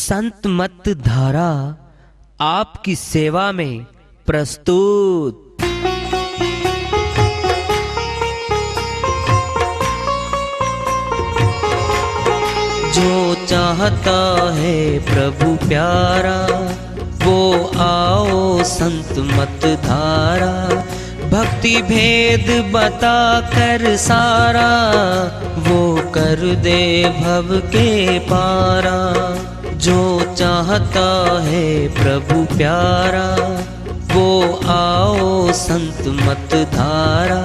संत मत धारा आपकी सेवा में प्रस्तुत। जो चाहता है प्रभु प्यारा वो आओ संत मत धारा। भक्ति भेद बता कर सारा वो कर दे भव के पारा। जो चाहता है प्रभु प्यारा वो आओ संत मत धारा।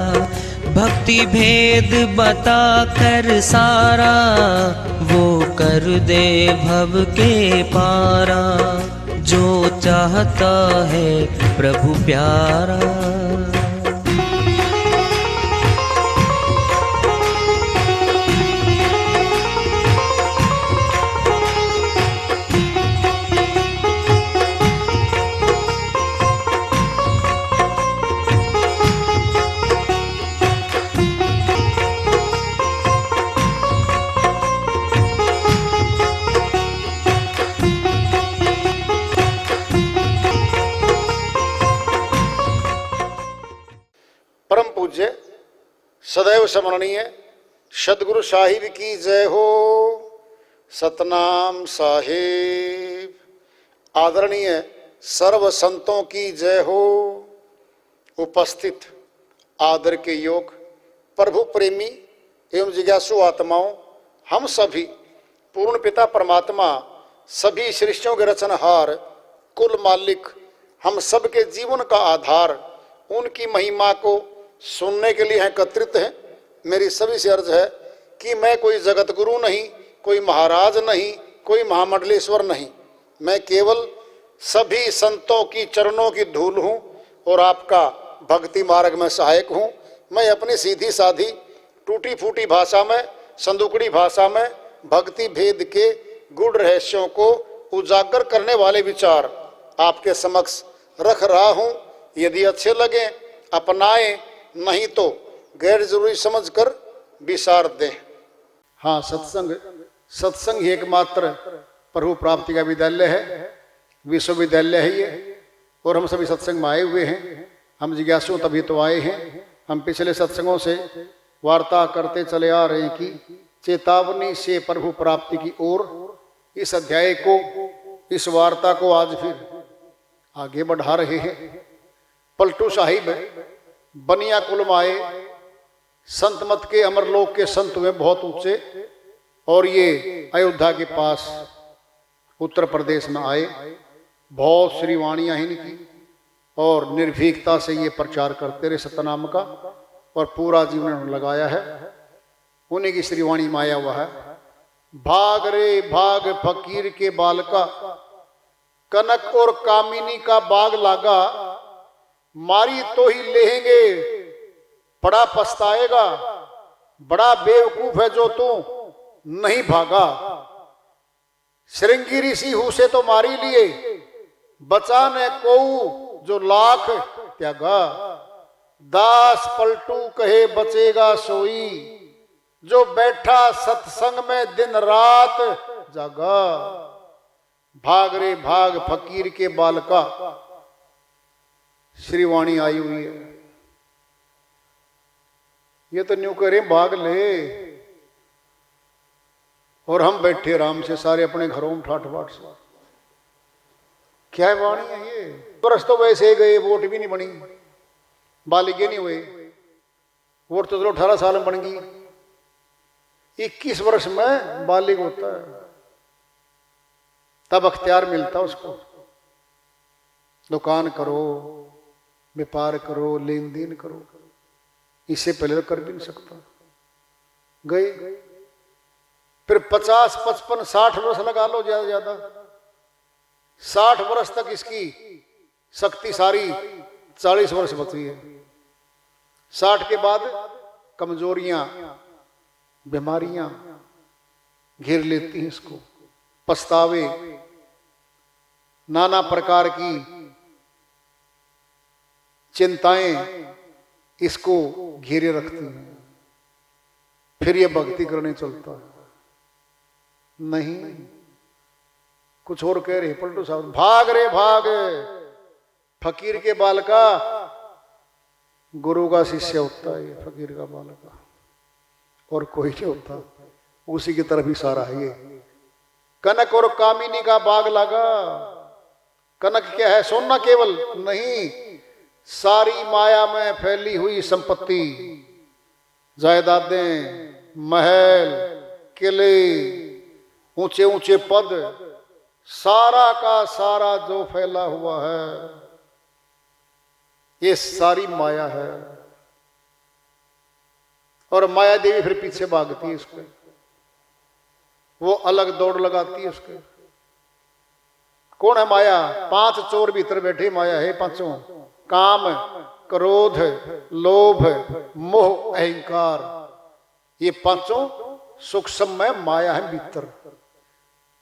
भक्ति भेद बता कर सारा वो कर दे भव के पारा। जो चाहता है प्रभु प्यारा। परम पूज्य सदैव स्मरणीय सदगुरु साहिब की जय हो। सतनाम साहिब। आदरणीय सर्व संतों की जय हो। उपस्थित आदर के योग प्रभु प्रेमी एवं जिज्ञासु आत्माओं, हम सभी पूर्ण पिता परमात्मा सभी सृष्टियों के रचनहार कुल मालिक हम सबके जीवन का आधार उनकी महिमा को सुनने के लिए एकत्रित हैं। मेरी सभी से अर्ज है कि मैं कोई जगत गुरु नहीं, कोई महाराज नहीं, कोई महामंडलेश्वर नहीं। मैं केवल सभी संतों की चरणों की धूल हूँ और आपका भक्ति मार्ग में सहायक हूँ। मैं अपनी सीधी साधी टूटी फूटी भाषा में, संदुकड़ी भाषा में भक्ति भेद के गूढ़ रहस्यों को उजागर करने वाले विचार आपके समक्ष रख रहा हूँ। यदि अच्छे लगे अपनाएं, नहीं तो गैर जरूरी समझकर विसार दें। हाँ, सत्संग ही एकमात्र प्रभु प्राप्ति का विद्यालय है, विश्वविद्यालय है ये। और हम सभी सत्संग में आए हुए हैं। हम जिज्ञासु तभी तो आए हैं। हम पिछले सत्संगों से वार्ता करते चले आ रहे हैं कि चेतावनी से प्रभु प्राप्ति की ओर इस अध्याय को, इस वार्ता को आज फिर आगे बढ़ा रहे हैं। पलटू साहिब बनिया कुल में आए, संत मत के अमरलोक के संत हुए बहुत ऊंचे, और ये अयोध्या के पास उत्तर प्रदेश में आए। बहुत श्रीवाणियां हैं इनकी और निर्भीकता से ये प्रचार करते रहे सतनाम का, और पूरा जीवन उन्होंने लगाया है। उन्हीं की श्रीवाणी में आया हुआ है, भाग रे भाग फकीर के बाल का, कनक और कामिनी का बाग लागा, मारी तो ही लेंगे बड़ा पछताएगा, बड़ा बेवकूफ है जो तू नहीं भागा। श्रृंगी ऋषि हूं से तो मारी लिए, बचा न को जो लाख त्यागा। दास पलटू कहे बचेगा सोई, जो बैठा सत्संग में दिन रात जागा। भाग रे भाग फकीर के बाल का श्रीवाणी आई हुई है। ये तो न्यू करें भाग ले, और हम बैठे आराम से सारे अपने घरों में ठाठ बाट से। क्या वाणी है ये? वर्ष तो वैसे गए, वोट भी नहीं बनी, बालिगे नहीं हुए। वोट तो चलो 18 साल में बन गई, 21 वर्ष में बालिग होता है, तब अख्तियार मिलता उसको। दुकान करो, व्यापार करो, लेन देन करो, इससे पहले तो कर भी नहीं सकता। गए फिर 50, 55, 60 वर्ष लगा लो ज्यादा ज्यादा। 60 वर्ष तक इसकी शक्ति सारी 40 वर्ष बची है। 60 के बाद कमजोरियां, बीमारियां घेर लेती हैं इसको, पछतावे, नाना प्रकार की चिंताएं इसको घेरे रखती हैं। फिर ये भक्ति करने चलता है। नहीं, कुछ और कह रहे पलटू साहब, भाग रे भाग, फकीर के बाल का गुरु का शिष्य होता है, ये फकीर का बाल का और कोई नहीं होता, उसी की तरफ इशारा है ये। कनक और कामिनी का बाग लगा, कनक क्या है, सोना केवल नहीं, सारी माया में फैली हुई संपत्ति, जायदादें, महल, किले, ऊंचे ऊंचे पद, सारा का सारा जो फैला हुआ है ये सारी माया है। और माया देवी फिर पीछे भागती है उसके, वो अलग दौड़ लगाती है उसके। कौन है माया? 5 चोर भीतर बैठे माया है, पांचों, काम, क्रोध, लोभ, मोह, अहंकार, ये पांचों सूक्ष्म में माया है भीतर।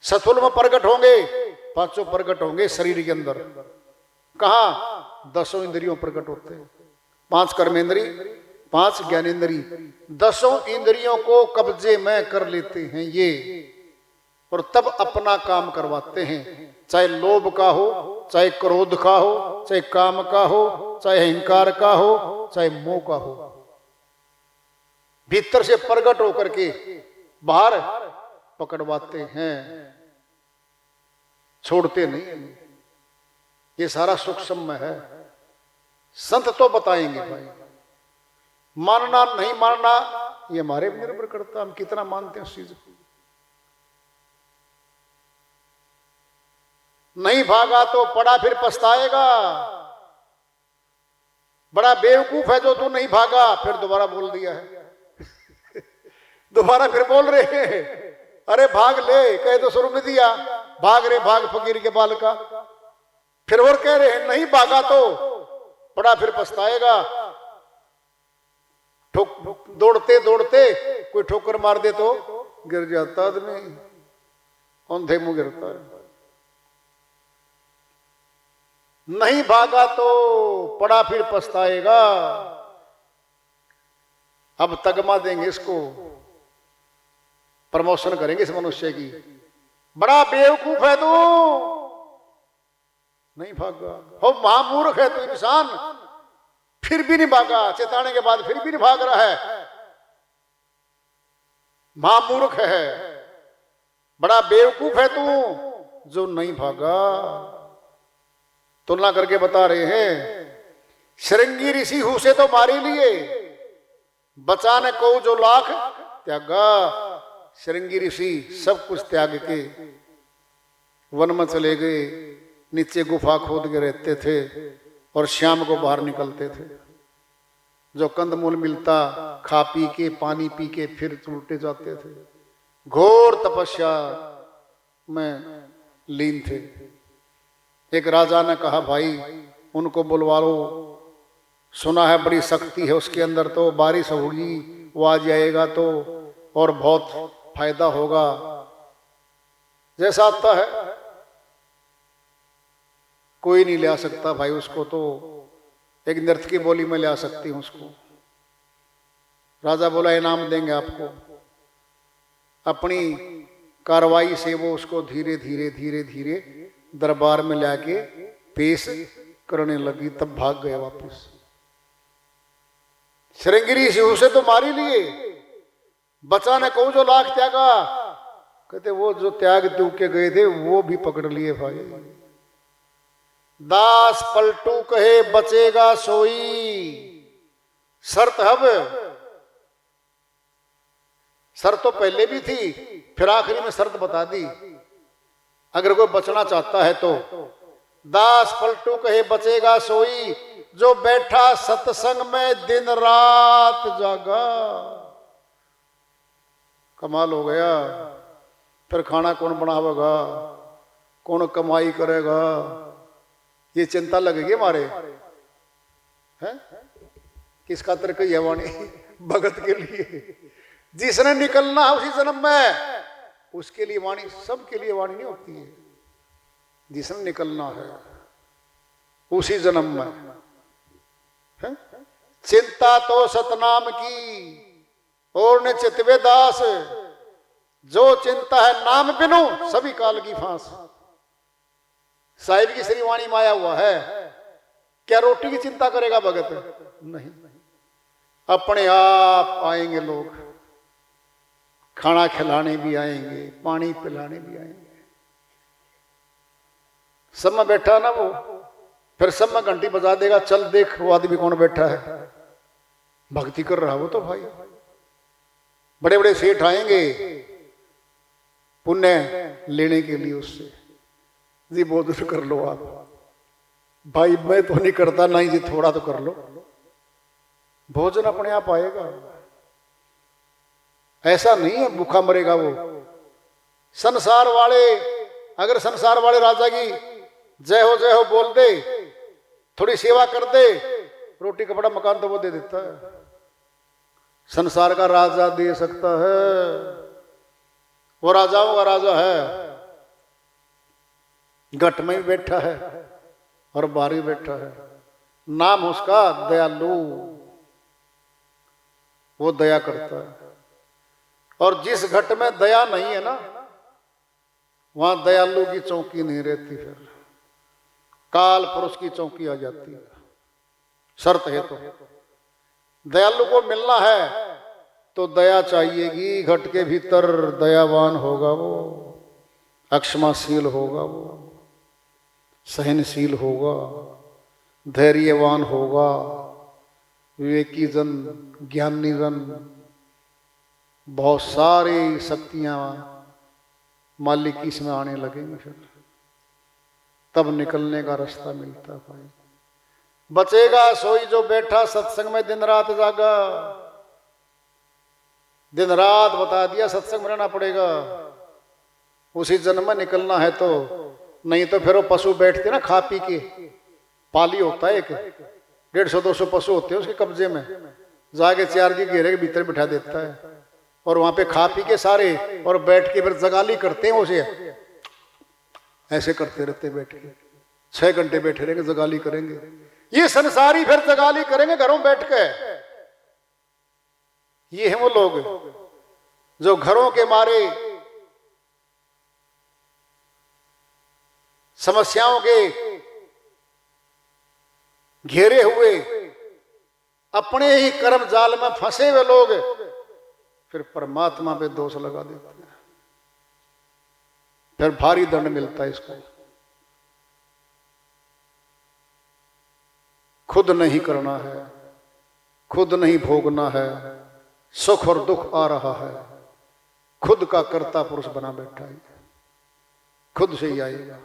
सथुल में प्रकट होंगे, पांचों प्रकट होंगे शरीर के अंदर। कहा? 10 इंद्रियों प्रकट होते हैं, 5 कर्मेंद्री, 5 ज्ञानेंद्री, 10 इंद्रियों को कब्जे में कर लेते हैं ये, और तब अपना काम करवाते हैं, चाहे लोभ का हो, चाहे क्रोध का हो, चाहे काम का हो, चाहे अहंकार का हो, चाहे मोह का हो। भीतर से प्रकट होकर के बाहर पकड़वाते हैं, छोड़ते नहीं। ये सारा सूक्ष्म में है। संत तो बताएंगे भाई, मानना नहीं मानना ये हमारे पर निर्भर करता, हम कितना मानते हैं उस चीज को। नहीं भागा तो पड़ा फिर पछताएगा। बड़ा बेवकूफ है जो तू नहीं भागा, फिर दोबारा बोल दिया है दोबारा फिर बोल रहे हैं, अरे भाग ले, कहे तो शुरू में दिया, भाग रे भाग फकीर के बाल का। फिर और कह रहे हैं नहीं भागा तो पड़ा फिर पछताएगा। दौड़ते दौड़ते कोई ठोकर मार दे तो गिर जाता आदमी, औंधे मुंह गिरता है। नहीं भागा तो पड़ा फिर पछताएगा। अब तगमा देंगे इसको, प्रमोशन करेंगे इस मनुष्य की। बड़ा बेवकूफ है तू, नहीं भागा। हो महामूर्ख है तू इंसान, फिर भी नहीं भागा, चेताने के बाद फिर भी नहीं भाग रहा है, महामूर्ख है, बड़ा बेवकूफ है तू जो नहीं भागा। तुलना करके बता रहे हैं, श्रृंगी ऋषि हु से तो मारी लिए, बचाने को जो लाख त्यागा। श्रृंगी ऋषि सब कुछ त्याग के वन में चले गए, नीचे गुफा खोद के रहते थे और शाम को बाहर निकलते थे। जो कंदमूल मिलता खा पी के, पानी पी के फिर उल्टे जाते थे। घोर तपस्या में लीन थे। एक राजा ने कहा भाई उनको बुलवा लो, सुना है बड़ी शक्ति है उसके अंदर, तो बारिश होगी, वो आ जाएगा तो और बहुत फायदा होगा। जैसा आता है कोई नहीं ले आ सकता भाई उसको, तो एक नृत्य की बोली में ले आ सकती हूं उसको। राजा बोला इनाम देंगे आपको। अपनी कार्रवाई से वो उसको धीरे धीरे धीरे धीरे दरबार में लाके पेश करने लगी, तब भाग गया वापस। श्रृंगी ऋषि उसे तो मारी लिए, बचाने को जो लाख त्यागा। कहते वो जो त्याग तू के गए थे वो भी पकड़ लिए भाई। दास पलटू कहे बचेगा सोई, शर्त अब, शर्त तो पहले भी थी, फिर आखिरी में शर्त बता दी। अगर कोई बचना चाहता है तो दास पलटू कहे बचेगा सोई, जो बैठा सत्संग में दिन रात जागा। कमाल हो गया। फिर खाना कौन बनावेगा, कौन कमाई करेगा, ये चिंता लगेगी हमारे, हैं? किस खातिर की है वाणी? भगत के लिए। जिसने निकलना है उसी जन्म में, उसके लिए वाणी, सबके लिए वाणी नहीं होती है। जिसने निकलना है उसी जन्म में, है? चिंता तो सतनाम की और ने चितवे दास, जो चिंता है नाम बिनु सभी काल की फांस। साहिब की श्रीवाणी में आया हुआ है, क्या रोटी की चिंता करेगा भगत? नहीं, अपने आप आएंगे लोग, खाना खिलाने भी आएंगे, पानी पिलाने भी आएंगे। सब में बैठा ना वो, फिर सब में घंटी बजा देगा, चल देख वो आदमी कौन बैठा है, भक्ति कर रहा वो तो भाई। बड़े बड़े सेठ आएंगे पुण्य लेने के लिए उससे, जी बोध कर लो आप। भाई मैं तो नहीं करता, नहीं जी थोड़ा तो कर लो, भोजन अपने आप आएगा। ऐसा नहीं है भूखा मरेगा वो। संसार वाले, अगर संसार वाले राजा की जय हो बोल दे, थोड़ी सेवा कर दे, रोटी कपड़ा मकान तो वो दे देता है। संसार का राजा दे सकता है, वो राजाओं का राजा है। घट में भी बैठा है और बाहर भी बैठा है। नाम उसका दयालु, वो दया करता है। और जिस घट में दया नहीं है ना, वहां दयालु की चौकी नहीं रहती, फिर काल पुरुष की चौकी आ जाती है। शर्त है तो दयालु को मिलना है तो दया चाहिएगी। घट के भीतर दयावान होगा वो, अक्षमाशील होगा वो, सहनशील होगा, धैर्यवान होगा, विवेकी जन, ज्ञानी जन, बहुत सारी शक्तियां मालिक की इसमें आने लगेंगे। फिर तब निकलने का रास्ता मिलता है भाई। बचेगा सोई जो बैठा सत्संग में दिन रात जागा। दिन रात बता दिया सत्संग में रहना पड़ेगा, उसी जन्म में निकलना है तो। नहीं तो फिर वो पशु बैठते ना खा पी के, पाली होता है एक 150-200 पशु होते हैं उसके कब्जे में, जाके 4 के घेरे के भीतर बिठा देता है और वहां पे खा पी के सारे, और बैठ के फिर जगाली करते हैं उसे, ऐसे करते रहते बैठ के। 6 घंटे बैठे रहेंगे, जगाली करेंगे। ये संसारी फिर जगाली करेंगे घरों बैठ के। ये हैं वो लोग जो घरों के मारे, समस्याओं के घेरे हुए, अपने ही कर्म जाल में फंसे हुए लोग फिर परमात्मा पे दोष लगा देते हैं। फिर भारी दंड मिलता है इसको। खुद नहीं करना है, खुद नहीं भोगना है, सुख और दुख आ रहा है, खुद का कर्ता पुरुष बना बैठा है, खुद से ही आएगा।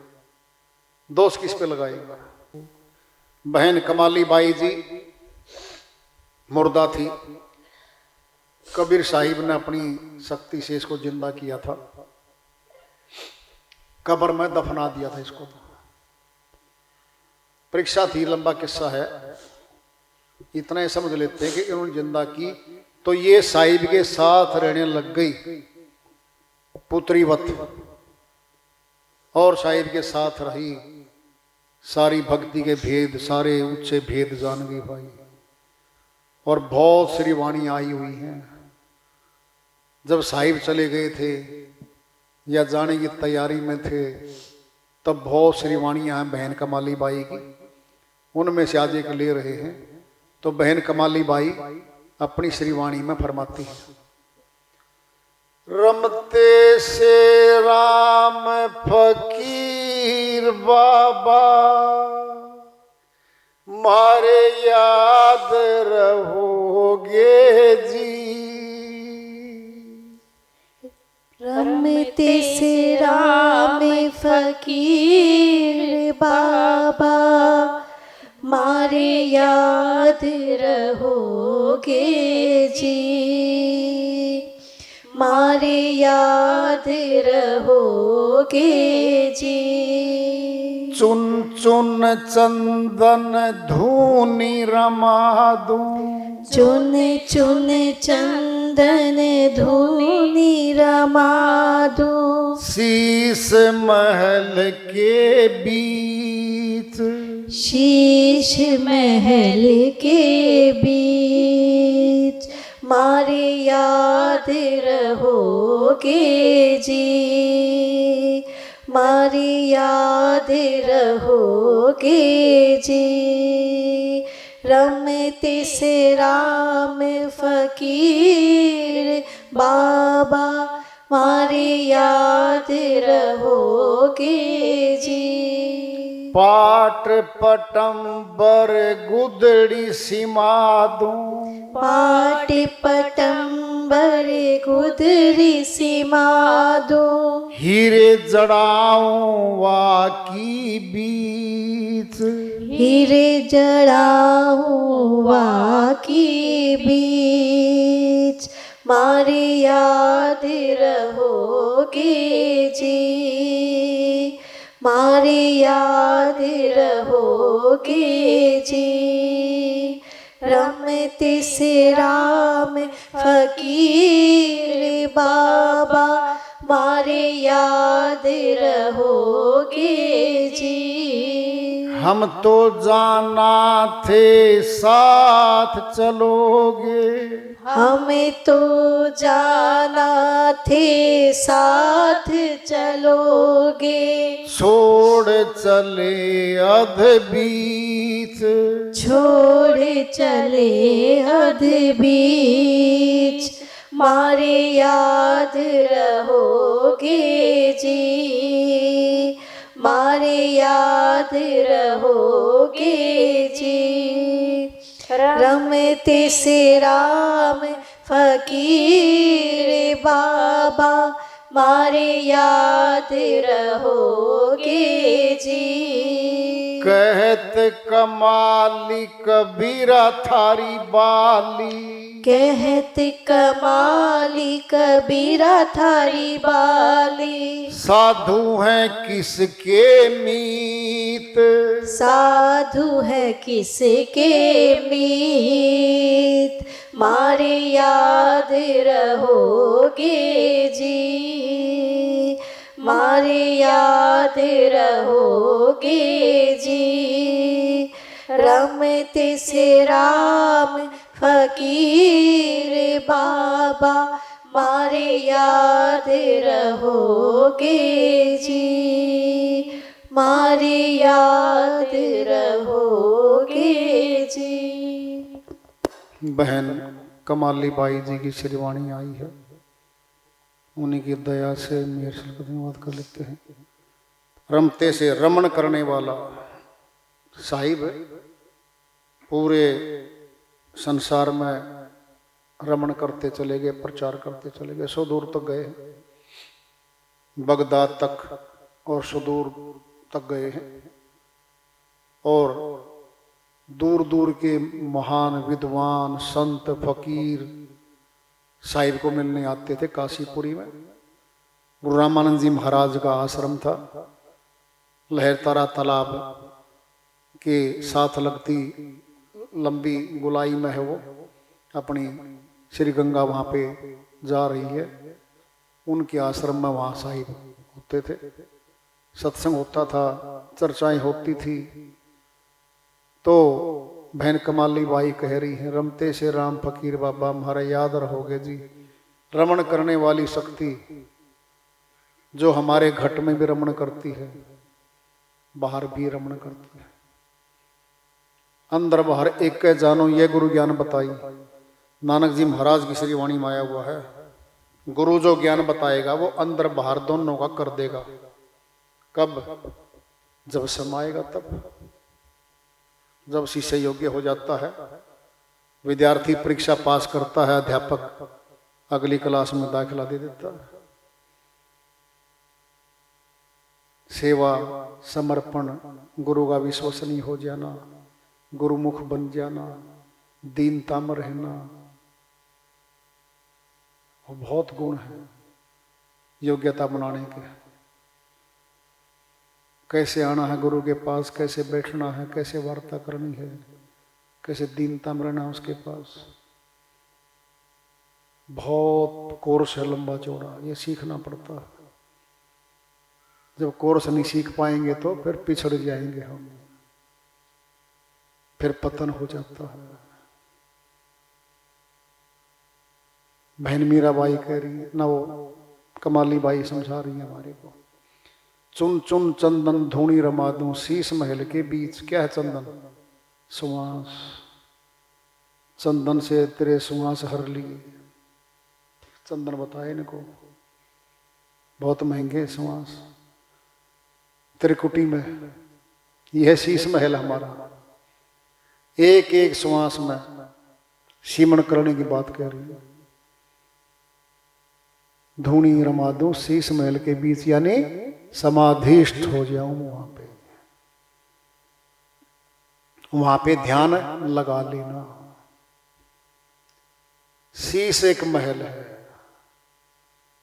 दोष किस पे लगाएगा? बहन कमाली बाई जी मुर्दा थी, कबीर साहिब ने अपनी शक्ति से इसको जिंदा किया था, कब्र में दफना दिया था इसको। परीक्षा थी, लंबा किस्सा है, इतना ही समझ लेते हैं कि इन्होंने जिंदा की तो ये साहिब के साथ रहने लग गई पुत्रीवत, और साहिब के साथ रही, सारी भक्ति के भेद, सारे ऊंचे भेद जान गई भाई। और बहुत सारी वाणी आई हुई हैं। जब साहिब चले गए थे या जाने की तैयारी में थे, तब बहुत सारी वाणियां हैं बहन कमाली बाई की, उनमें से आज एक ले रहे हैं। तो बहन कमाली बाई अपनी श्रीवाणी में फरमाती है, रमते से राम फकीर बाबा मारे याद रहोगे जी। रमते से राम फकीर बाबा मारे याद रहोगे जी, मारे याद रहोगे जी। चुन चुन चंदन धूनी रमा दूं, चुन चुन चंदन धूनी रमा दूं, शीश महल के बीच, शीश महल के बीच मारे याद रहोगे जी, मारी याद याद रहोगे जी। रमते से राम फकीर बाबा मारे याद रहोगे जी। पाट पटंबर गुदड़ी सिमादू, पाट पटंबर गुदरी सिमादो, हीरे जड़ाऊं वाकी बीच, हीरे जड़ाऊं वाकी बीच मारे याद रहोगे जी। मारे याद रहोगे जी। रमते से राम फकीर बाबा मारे याद रहोगे जी। हम तो जाना थे साथ चलोगे, हमें तो जाना थे साथ चलोगे। छोड़ चले अध बीच, छोड़ चले अध बीच मारे याद रहोगे जी। मारे याद रहोगे जी। रमते से राम फकीर बाबा मारे याद रहोगे जी। कहत कमाली कबीरा थारी बाली, कहत कमाली कबीरा थारी बाली। साधु हैं किसके मीत, साधु है किसके मीत मारे याद रहोगे जी। मारे याद रहोगे जी। रमते से राम फकीर बाबा मारे याद रहोगे जी। मारे याद रहोगे जी। बहन कमाली बाई जी की श्रीवाणी आई है, उन्हीं की दया से मेरे से धन्यवाद कर लेते हैं। रमते से रमण करने वाला साहिब पूरे संसार में रमण करते चले गए, प्रचार करते चले गए, सौ दूर तक गए, बगदाद तक और सुदूर तक गए हैं। और दूर दूर के महान विद्वान संत फकीर साहिब को मिलने आते थे। काशीपुरी में गुरु रामानंद जी महाराज का आश्रम था। लहरतारा तालाब के साथ लगती लंबी गोलाई में है वो, अपनी श्री गंगा वहाँ पे जा रही है। उनके आश्रम में वहाँ साहिब होते थे, सत्संग होता था, चर्चाएं होती थी। तो बहन कमाली बाई कह रही हैं, रमते से राम फकीर बाबा हमारा याद रहोगे जी। रमण करने वाली शक्ति जो हमारे घट में भी रमण करती है, बाहर भी रमण करती है। अंदर बाहर एक के जानो ये गुरु ज्ञान बताई। नानक जी महाराज की श्री वाणी में आया हुआ है, गुरु जो ज्ञान बताएगा वो अंदर बाहर दोनों का कर देगा। कब? जब समाएगा तब। जब शिष्य योग्य हो जाता है, विद्यार्थी परीक्षा पास करता है, अध्यापक अगली क्लास में दाखिला दे देता है। सेवा, समर्पण, गुरु का विश्वसनीय हो जाना, गुरुमुख बन जाना, दीनता में रहना, वो बहुत गुण है योग्यता बनाने के। कैसे आना है गुरु के पास, कैसे बैठना है, कैसे वार्ता करनी है, कैसे दीनता में रहना उसके पास, बहुत कोर्स है लंबा चौड़ा, ये सीखना पड़ता है। जब कोर्स नहीं सीख पाएंगे तो फिर पिछड़ जाएंगे हम, फिर पतन हो जाता है। बहन मीराबाई कह रही है ना, वो कमाली बाई समझा रही है हमारे को, चुन चुन चंदन धूणी रमा दूं शीश महल के बीच। क्या है चंदन? सुवास। चंदन से तेरे सुवास हर लिए। चंदन बताए इनको बहुत महंगे सुवास तेरे कुटी में। यह शीश महल हमारा, एक एक सुवास में सीमन करने की बात कह रही है। धूणी रमा दूं शीश महल के बीच, यानी समाधिष्ठ हो जाऊं वहां पे ध्यान लगा लेना। शीश एक महल है,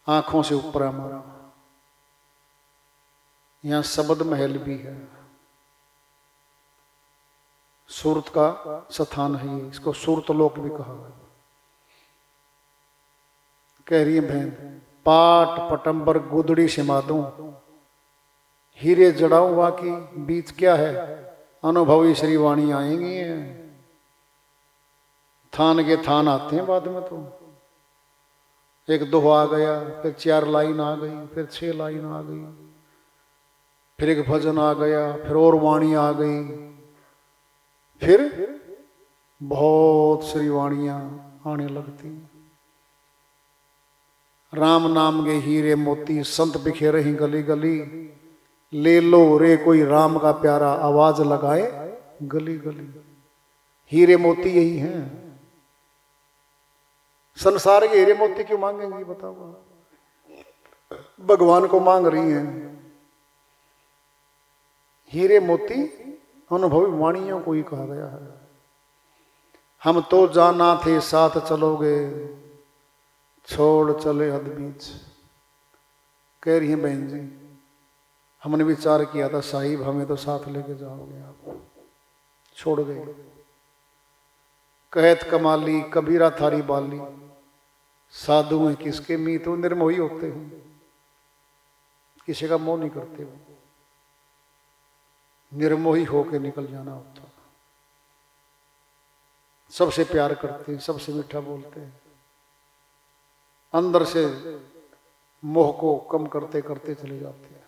आंखों से ऊपर हमारा। यहां शब्द महल भी है, सूरत का स्थान है ये, इसको सूरत लोक भी कहा है। कह रही है बहन, पाट पटंबर गुदड़ी सिमादूं हीरे जड़ाऊं वाकी बीच। क्या है? अनुभवी श्रीवाणी आएंगी। थान के थान आते हैं बाद में, तो एक दो आ गया, फिर 4 लाइन आ गई, फिर 6 लाइन आ गई, फिर एक भजन आ गया, फिर और वाणी आ गई, फिर बहुत श्रीवाणियां आने लगती। राम नाम के हीरे मोती संत बिखेरे ही गली गली। ले लो रे कोई राम का प्यारा आवाज लगाए गली गली। हीरे मोती यही हैं। संसार के हीरे मोती क्यों मांगेंगी बताओ? भगवान को मांग रही हैं। हीरे मोती अनुभवी वाणियों को ही कहा गया है। हम तो जाना थे साथ चलोगे, छोड़ चले हद बीच। कह रही हैं बहन जी, हमने विचार किया था साहिब हमें तो साथ लेके जाओगे आप, छोड़ गए। कहत कमाली कबीरा थारी बाली, साधु हैं किसके मीत। वो निर्मोही होते हैं, किसी का मोह नहीं करते। वो निर्मोही होके निकल जाना होता। सबसे प्यार करते हैं, सबसे मीठा बोलते हैं, अंदर से मोह को कम करते करते चले जाते हैं।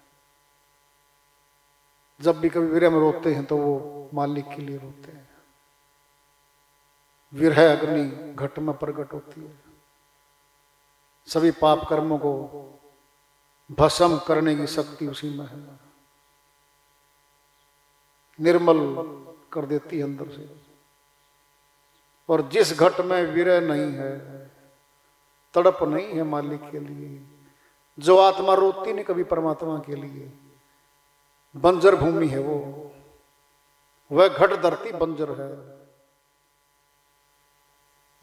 जब भी कभी विरह में रोते हैं तो वो मालिक के लिए रोते हैं। विरह अग्नि घट में प्रकट होती है। सभी पाप कर्मों को भस्म करने की शक्ति उसी में है। निर्मल कर देती है अंदर से। और जिस घट में विरह नहीं है, तड़प नहीं है मालिक के लिए, जो आत्मा रोती नहीं कभी परमात्मा के लिए, बंजर भूमि है वो। वह घट धरती बंजर है।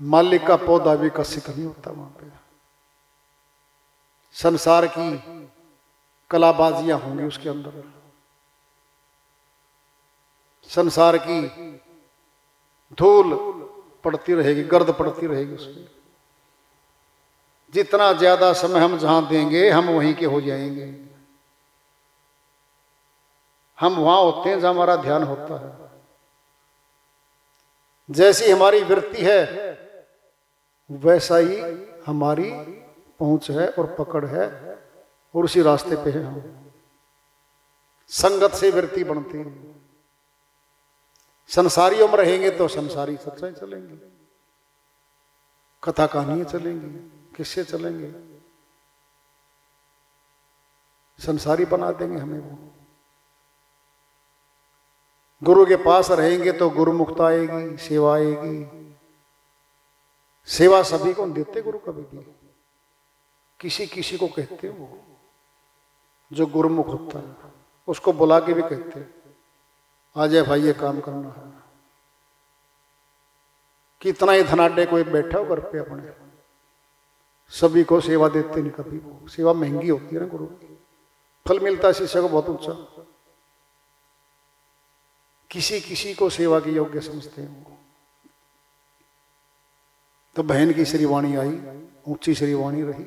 मालिक का पौधा विकसित नहीं होता वहां पे। संसार की कलाबाजियां होंगी उसके अंदर, संसार की धूल पड़ती रहेगी, गर्द पड़ती रहेगी उसमें। जितना ज्यादा समय हम जहां देंगे हम वहीं के हो जाएंगे। हम वहां होते हैं जहां हमारा ध्यान होता है। जैसी हमारी वृत्ति है वैसा ही हमारी पहुंच है और पकड़ है, और उसी रास्ते पे है हम। संगत से वृत्ति बनती है। संसारियों में रहेंगे तो संसारी सच्चाई चलेंगे, कथा कहानियां चलेंगी, किससे चलेंगे? संसारी बना देंगे हमें वो। गुरु के पास रहेंगे तो गुरुमुक्त आएगी, सेवा आएगी। सेवा सभी को देते गुरु कभी भी, किसी किसी को कहते वो जो गुरुमुख होता है उसको बुला के भी कहते आ जाए भाई ये काम करना है। कितना ही धनाढ्य कोई बैठा हो घर पे अपने, सभी को सेवा देते नहीं कभी। वो सेवा महंगी होती है ना गुरु, फल मिलता है शिष्य को बहुत ऊंचा। किसी किसी को सेवा के योग्य समझते हैं। तो बहन की श्रीवाणी आई, ऊंची श्रीवाणी रही।